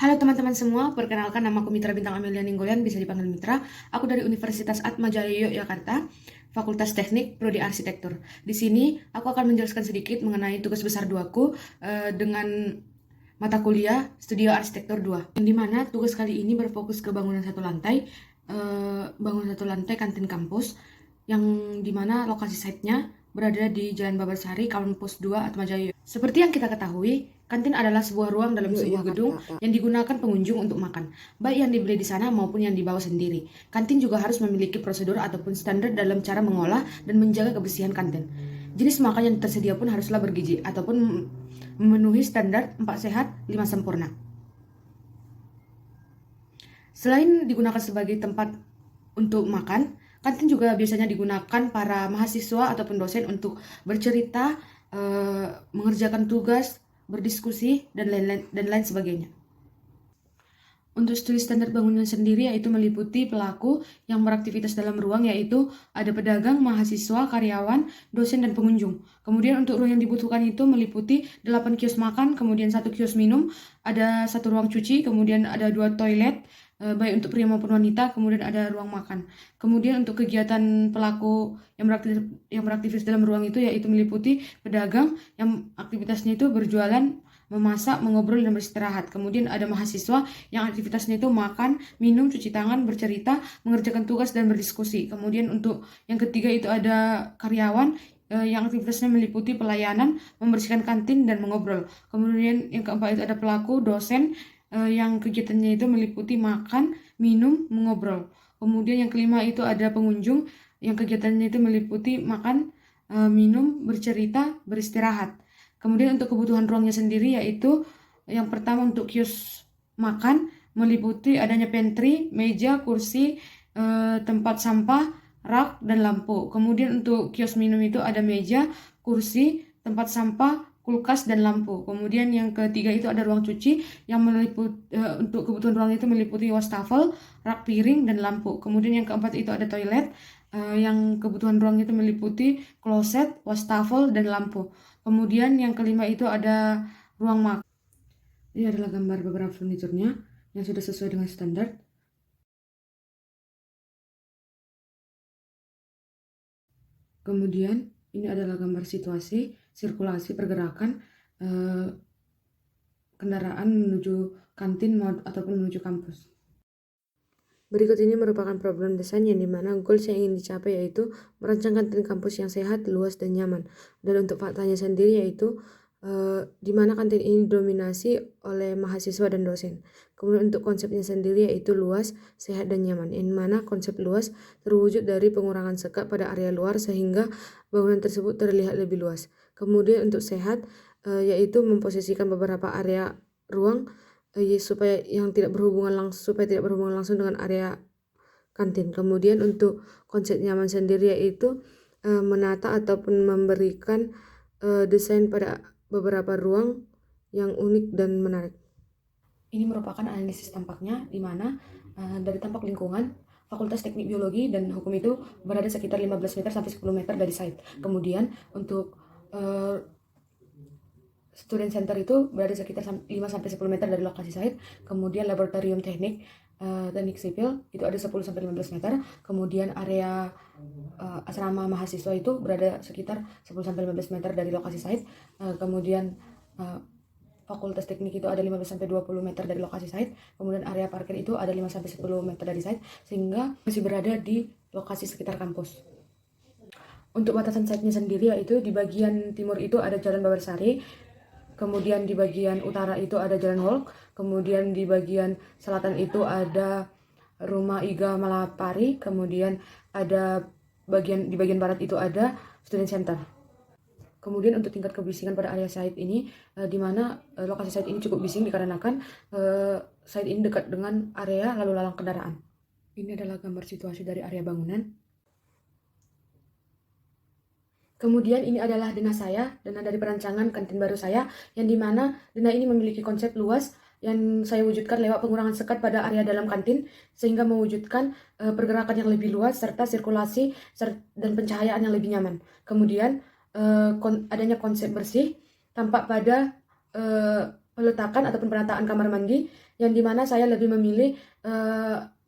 Halo teman-teman semua, perkenalkan nama aku Mitra Bintang Amelia Ninggolian, bisa dipanggil Mitra. Aku dari Universitas Atmajaya Yogyakarta, Fakultas Teknik, Prodi Arsitektur. Di sini aku akan menjelaskan sedikit mengenai tugas besar 2-ku dengan mata kuliah Studio Arsitektur 2. Yang dimana tugas kali ini berfokus ke bangunan satu lantai kantin kampus, yang dimana lokasi site-nya berada di Jalan Babarsari, Kampus 2 Atmajaya. Seperti yang kita ketahui, kantin adalah sebuah ruang dalam sebuah gedung yang digunakan pengunjung untuk makan, baik yang dibeli di sana maupun yang dibawa sendiri. Kantin juga harus memiliki prosedur ataupun standar dalam cara mengolah dan menjaga kebersihan kantin. Jenis makan yang tersedia pun haruslah bergizi ataupun memenuhi standar 4 sehat, 5 sempurna. Selain digunakan sebagai tempat untuk makan, kantin juga biasanya digunakan para mahasiswa ataupun dosen untuk bercerita, mengerjakan tugas, berdiskusi, dan lain sebagainya. Untuk studi standar bangunan sendiri yaitu meliputi pelaku yang beraktivitas dalam ruang, yaitu ada pedagang, mahasiswa, karyawan, dosen, dan pengunjung. Kemudian untuk ruang yang dibutuhkan itu meliputi 8 kios makan, kemudian 1 kios minum, ada 1 ruang cuci, kemudian ada 2 toilet, baik untuk pria maupun wanita, kemudian ada ruang makan. Kemudian untuk kegiatan pelaku yang beraktivitas dalam ruang itu yaitu meliputi pedagang yang aktivitasnya itu berjualan, memasak, mengobrol, dan beristirahat. Kemudian ada mahasiswa yang aktivitasnya itu makan, minum, cuci tangan, bercerita, mengerjakan tugas, dan berdiskusi. Kemudian untuk yang ketiga itu ada karyawan yang aktivitasnya meliputi pelayanan, membersihkan kantin, dan mengobrol. Kemudian yang keempat itu ada pelaku dosen yang kegiatannya itu meliputi makan, minum, mengobrol. Kemudian yang kelima itu ada pengunjung yang kegiatannya itu meliputi makan, minum, bercerita, beristirahat. Kemudian untuk kebutuhan ruangnya sendiri yaitu yang pertama untuk kios makan meliputi adanya pantry, meja, kursi, tempat sampah, rak, dan lampu. Kemudian untuk kios minum itu ada meja, kursi, tempat sampah, kulkas, dan lampu. Kemudian yang ketiga itu ada ruang cuci yang untuk kebutuhan ruang itu meliputi wastafel, rak piring, dan lampu. Kemudian yang keempat itu ada toilet yang kebutuhan ruang itu meliputi kloset, wastafel, dan lampu. Kemudian yang kelima itu ada ruang makan. Ini adalah gambar beberapa furniturnya yang sudah sesuai dengan standar. Kemudian ini adalah gambar situasi, sirkulasi, pergerakan kendaraan menuju kantin ataupun menuju kampus. Berikut ini merupakan problem desain yang dimana goals yang ingin dicapai yaitu merancang kantin kampus yang sehat, luas, dan nyaman. Dan untuk faktanya sendiri yaitu di mana kantin ini didominasi oleh mahasiswa dan dosen. Kemudian untuk konsepnya sendiri yaitu luas, sehat, dan nyaman. Yang mana konsep luas terwujud dari pengurangan sekat pada area luar sehingga bangunan tersebut terlihat lebih luas. Kemudian untuk sehat yaitu memposisikan beberapa area ruang supaya tidak berhubungan langsung dengan area kantin. Kemudian untuk konsep nyaman sendiri yaitu menata ataupun memberikan desain pada beberapa ruang yang unik dan menarik. Ini merupakan analisis tampaknya di mana dari tampak lingkungan Fakultas Teknik Biologi dan Hukum itu berada sekitar 15 meter sampai 10 meter dari site. Kemudian untuk Student Center itu berada sekitar 5 sampai 10 meter dari lokasi site. Kemudian laboratorium teknik sipil itu ada 10 sampai 15 meter. Kemudian area asrama mahasiswa itu berada sekitar 10 sampai 15 meter dari lokasi site. Kemudian Fakultas Teknik itu ada 15 sampai 20 meter dari lokasi site. Kemudian area parkir itu ada 5 sampai 10 meter dari site sehingga masih berada di lokasi sekitar kampus. Untuk batasan site-nya sendiri yaitu di bagian timur itu ada Jalan Babarsari, kemudian di bagian utara itu ada Jalan Holk, kemudian di bagian selatan itu ada Rumah Iga Malapari, kemudian ada di bagian barat itu ada Student Center. Kemudian untuk tingkat kebisingan pada area site ini, di mana lokasi site ini cukup bising dikarenakan site ini dekat dengan area lalu lalang kendaraan. Ini adalah gambar situasi dari area bangunan. Kemudian ini adalah denah saya, denah dari perancangan kantin baru saya, yang dimana denah ini memiliki konsep luas yang saya wujudkan lewat pengurangan sekat pada area dalam kantin, sehingga mewujudkan pergerakan yang lebih luas, serta sirkulasi dan pencahayaan yang lebih nyaman. Kemudian adanya konsep bersih tampak pada peletakan ataupun penataan kamar mandi, yang dimana saya lebih memilih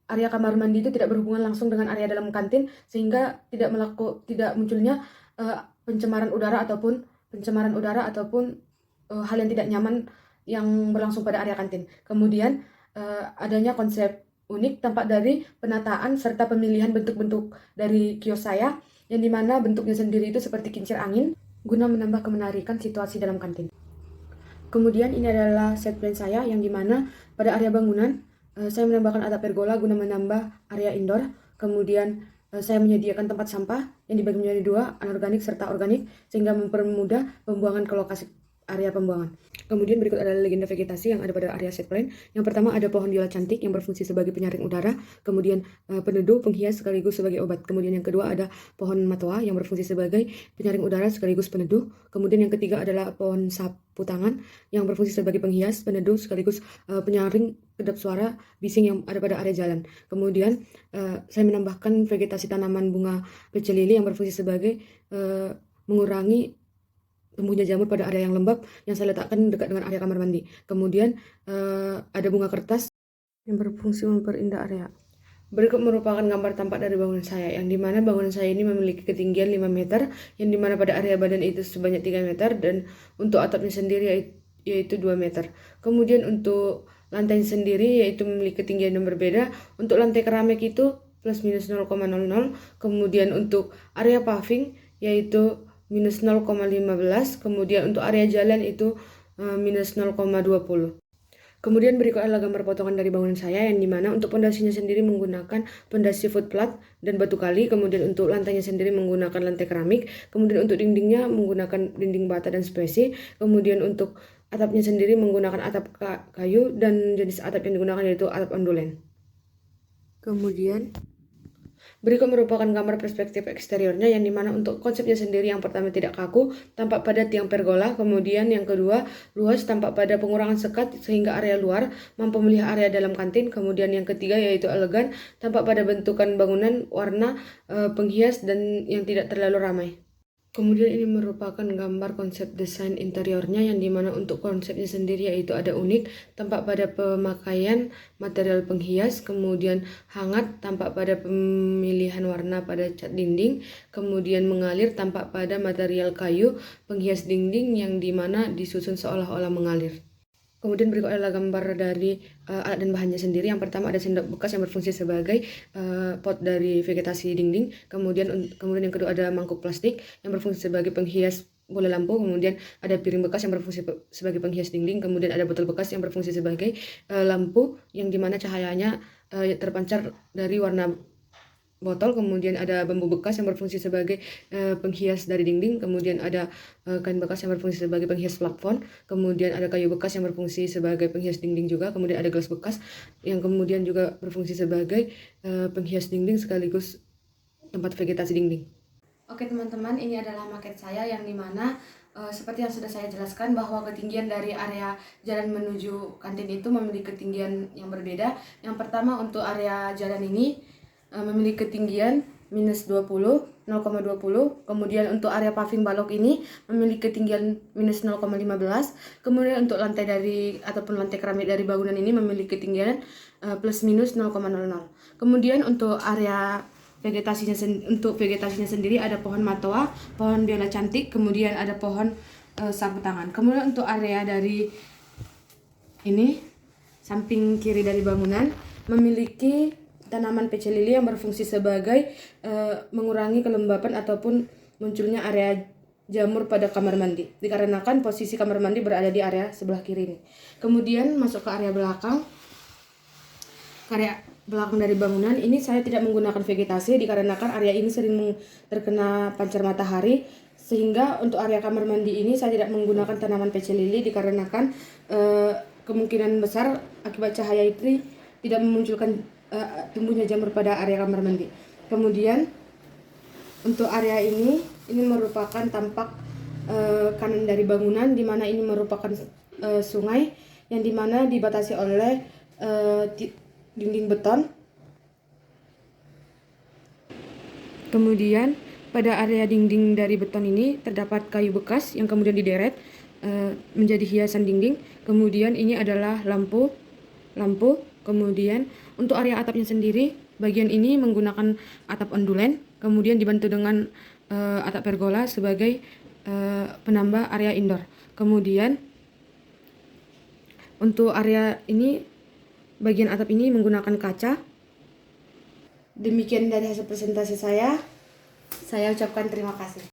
area kamar mandi itu tidak berhubungan langsung dengan area dalam kantin, sehingga tidak munculnya pencemaran udara ataupun hal yang tidak nyaman yang berlangsung pada area kantin. Kemudian adanya konsep unik tampak dari penataan serta pemilihan bentuk-bentuk dari kios saya, yang dimana bentuknya sendiri itu seperti kincir angin guna menambah kemenarikan situasi dalam kantin. Kemudian ini adalah set plan saya, yang dimana pada area bangunan saya menambahkan atap pergola guna menambah area indoor. Kemudian saya menyediakan tempat sampah yang dibagi menjadi 2, anorganik serta organik, sehingga mempermudah pembuangan ke lokasi area pembuangan. Kemudian berikut adalah legenda vegetasi yang ada pada area set plan. Yang pertama ada pohon biola cantik yang berfungsi sebagai penyaring udara, kemudian peneduh, penghias sekaligus sebagai obat. Kemudian yang kedua ada pohon matoa yang berfungsi sebagai penyaring udara sekaligus peneduh. Kemudian yang ketiga adalah pohon sapu tangan yang berfungsi sebagai penghias, peneduh sekaligus penyaring kedap suara bising yang ada pada area jalan. Kemudian saya menambahkan vegetasi tanaman bunga pece lili yang berfungsi sebagai mengurangi tumbuhnya jamur pada area yang lembab yang saya letakkan dekat dengan area kamar mandi. Kemudian ada bunga kertas yang berfungsi memperindah area. Berikut merupakan gambar tampak dari bangunan saya, yang dimana bangunan saya ini memiliki ketinggian 5 meter, yang dimana pada area badan itu sebanyak 3 meter, dan untuk atapnya sendiri yaitu 2 meter. Kemudian untuk lantai sendiri yaitu memiliki ketinggian yang berbeda. Untuk lantai keramik itu plus minus 0,00, kemudian untuk area paving yaitu minus 0,15, kemudian untuk area jalan itu minus 0,20. Kemudian berikut adalah gambar potongan dari bangunan saya, yang dimana untuk pondasinya sendiri menggunakan pondasi footplat dan batu kali, kemudian untuk lantainya sendiri menggunakan lantai keramik, kemudian untuk dindingnya menggunakan dinding bata dan spesi, kemudian untuk atapnya sendiri menggunakan atap kayu, dan jenis atap yang digunakan yaitu atap ondulen. Kemudian berikut merupakan gambar perspektif eksteriornya, yang dimana untuk konsepnya sendiri yang pertama tidak kaku, tampak pada tiang pergola. Kemudian yang kedua luas, tampak pada pengurangan sekat sehingga area luar mampu melihat area dalam kantin. Kemudian yang ketiga yaitu elegan, tampak pada bentukan bangunan, warna, penghias, dan yang tidak terlalu ramai. Kemudian ini merupakan gambar konsep desain interiornya, yang dimana untuk konsepnya sendiri yaitu ada unik, tampak pada pemakaian material penghias, kemudian hangat, tampak pada pemilihan warna pada cat dinding, kemudian mengalir, tampak pada material kayu penghias dinding yang dimana disusun seolah-olah mengalir. Kemudian berikut adalah gambar dari alat dan bahannya sendiri. Yang pertama ada sendok bekas yang berfungsi sebagai pot dari vegetasi dinding. Kemudian yang kedua ada mangkuk plastik yang berfungsi sebagai penghias bola lampu. Kemudian ada piring bekas yang berfungsi sebagai penghias dinding. Kemudian ada botol bekas yang berfungsi sebagai lampu yang dimana cahayanya terpancar dari warna botol. Kemudian ada bambu bekas yang berfungsi sebagai penghias dari dinding. Kemudian ada kain bekas yang berfungsi sebagai penghias plafon. Kemudian ada kayu bekas yang berfungsi sebagai penghias dinding juga. Kemudian ada gelas bekas yang kemudian juga berfungsi sebagai penghias dinding sekaligus tempat vegetasi dinding. Oke teman-teman, ini adalah maket saya, yang dimana seperti yang sudah saya jelaskan bahwa ketinggian dari area jalan menuju kantin itu memiliki ketinggian yang berbeda. Yang pertama untuk area jalan ini memiliki ketinggian minus 0,20. Kemudian untuk area paving balok ini memiliki ketinggian minus 0,15. Kemudian untuk lantai ataupun lantai keramik dari bangunan ini memiliki ketinggian plus minus 0,00. Kemudian untuk area vegetasinya sendiri ada pohon matoa, pohon biola cantik, kemudian ada pohon sapu tangan. Kemudian untuk area dari ini samping kiri dari bangunan memiliki tanaman pece lili yang berfungsi sebagai mengurangi kelembapan ataupun munculnya area jamur pada kamar mandi, dikarenakan posisi kamar mandi berada di area sebelah kiri ini. Kemudian masuk ke area belakang dari bangunan ini saya tidak menggunakan vegetasi dikarenakan area ini sering terkena pancar matahari, sehingga untuk area kamar mandi ini saya tidak menggunakan tanaman pece lili dikarenakan kemungkinan besar akibat cahaya itu tidak memunculkan tumbuhnya jamur pada area kamar mandi. Kemudian untuk area ini merupakan tampak kanan dari bangunan, di mana ini merupakan sungai yang dimana dibatasi oleh dinding beton. Kemudian pada area dinding dari beton ini terdapat kayu bekas yang kemudian dideret menjadi hiasan dinding. Kemudian ini adalah lampu. Kemudian untuk area atapnya sendiri, bagian ini menggunakan atap ondulen, kemudian dibantu dengan atap pergola sebagai penambah area indoor. Kemudian untuk area ini, bagian atap ini menggunakan kaca. Demikian dari hasil presentasi saya. Saya ucapkan terima kasih.